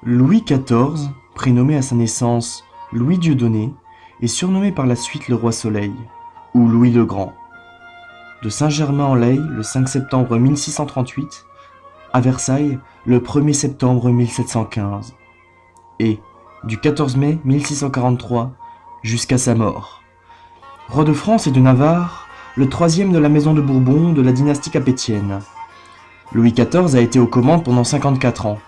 Louis XIV, prénommé à sa naissance Louis Dieudonné, est surnommé par la suite le Roi Soleil, ou Louis le Grand. De Saint-Germain-en-Laye le 5 septembre 1638, à Versailles le 1er septembre 1715, et du 14 mai 1643 jusqu'à sa mort. Roi de France et de Navarre, le troisième de la maison de Bourbon de la dynastie capétienne. Louis XIV a été aux commandes pendant 54 ans,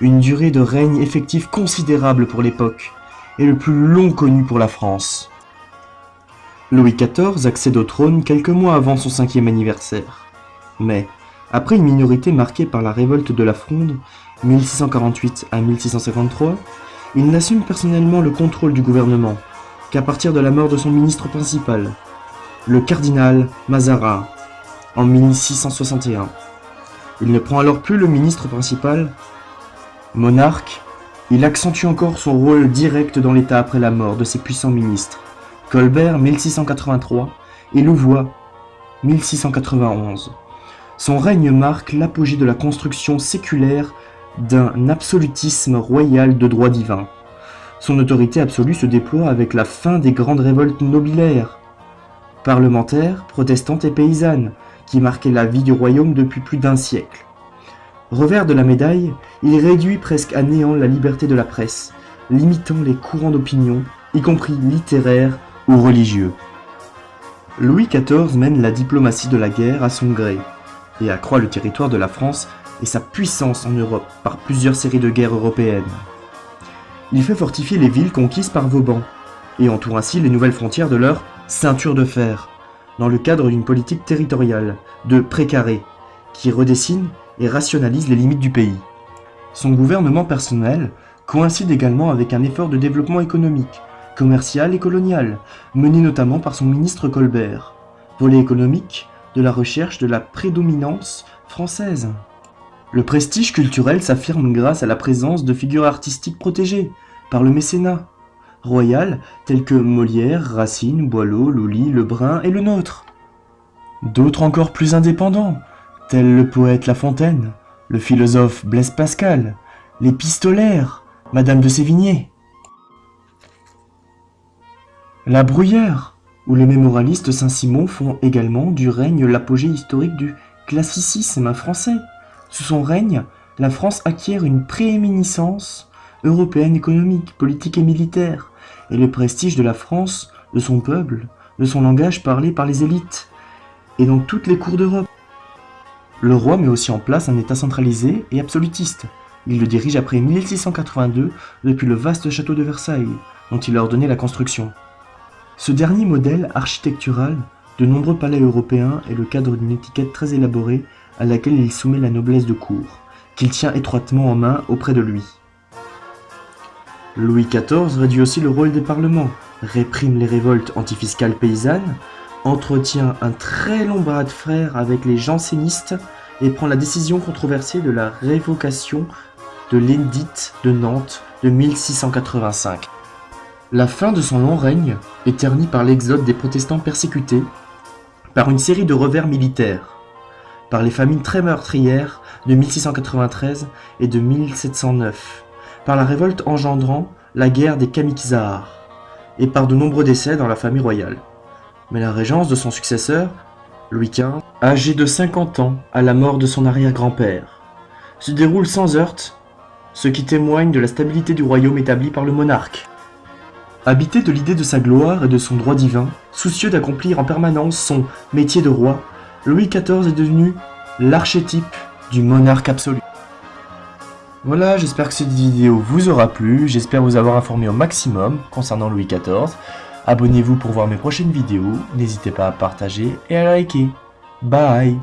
une durée de règne effectif considérable pour l'époque, et le plus long connu pour la France. Louis XIV accède au trône quelques mois avant son 5e anniversaire. Mais, après une minorité marquée par la révolte de la Fronde, 1648 à 1653, il n'assume personnellement le contrôle du gouvernement qu'à partir de la mort de son ministre principal, le cardinal Mazarin, en 1661. Il ne prend alors plus le ministre principal. Monarque, il accentue encore son rôle direct dans l'État après la mort de ses puissants ministres, Colbert 1683 et Louvois 1691. Son règne marque l'apogée de la construction séculaire d'un absolutisme royal de droit divin. Son autorité absolue se déploie avec la fin des grandes révoltes nobiliaires, parlementaires, protestantes et paysannes, qui marquaient la vie du royaume depuis plus d'un siècle. Revers de la médaille, il réduit presque à néant la liberté de la presse, limitant les courants d'opinion, y compris littéraires ou religieux. Louis XIV mène la diplomatie de la guerre à son gré, et accroît le territoire de la France et sa puissance en Europe par plusieurs séries de guerres européennes. Il fait fortifier les villes conquises par Vauban, et entoure ainsi les nouvelles frontières de leur ceinture de fer, dans le cadre d'une politique territoriale, de précaré, qui redessine et rationalise les limites du pays. Son gouvernement personnel coïncide également avec un effort de développement économique, commercial et colonial, mené notamment par son ministre Colbert, volet économique de la recherche de la prédominance française. Le prestige culturel s'affirme grâce à la présence de figures artistiques protégées par le mécénat royal tels que Molière, Racine, Boileau, Lully, Lebrun et le nôtre. D'autres encore plus indépendants, tels le poète La Fontaine, le philosophe Blaise Pascal, l'épistolaire Madame de Sévigné, La Bruyère ou le mémorialiste Saint-Simon font également du règne l'apogée historique du classicisme français. Sous son règne, la France acquiert une prééminence européenne économique, politique et militaire, et le prestige de la France, de son peuple, de son langage parlé par les élites, et dans toutes les cours d'Europe. Le roi met aussi en place un État centralisé et absolutiste. Il le dirige après 1682 depuis le vaste château de Versailles, dont il a ordonné la construction. Ce dernier modèle architectural de nombreux palais européens est le cadre d'une étiquette très élaborée à laquelle il soumet la noblesse de cour, qu'il tient étroitement en main auprès de lui. Louis XIV réduit aussi le rôle des parlements, réprime les révoltes antifiscales paysannes, entretient un très long bras de fer avec les jansénistes et prend la décision controversée de la révocation de l'édit de Nantes de 1685. La fin de son long règne est ternie par l'exode des protestants persécutés, par une série de revers militaires, par les famines très meurtrières de 1693 et de 1709, par la révolte engendrant la guerre des Camisards, et par de nombreux décès dans la famille royale. Mais la régence de son successeur, Louis XV, âgé de 50 ans à la mort de son arrière-grand-père, se déroule sans heurts, ce qui témoigne de la stabilité du royaume établi par le monarque. Habité de l'idée de sa gloire et de son droit divin, soucieux d'accomplir en permanence son métier de roi, Louis XIV est devenu l'archétype du monarque absolu. Voilà, j'espère que cette vidéo vous aura plu, j'espère vous avoir informé au maximum concernant Louis XIV. Abonnez-vous pour voir mes prochaines vidéos, n'hésitez pas à partager et à liker. Bye!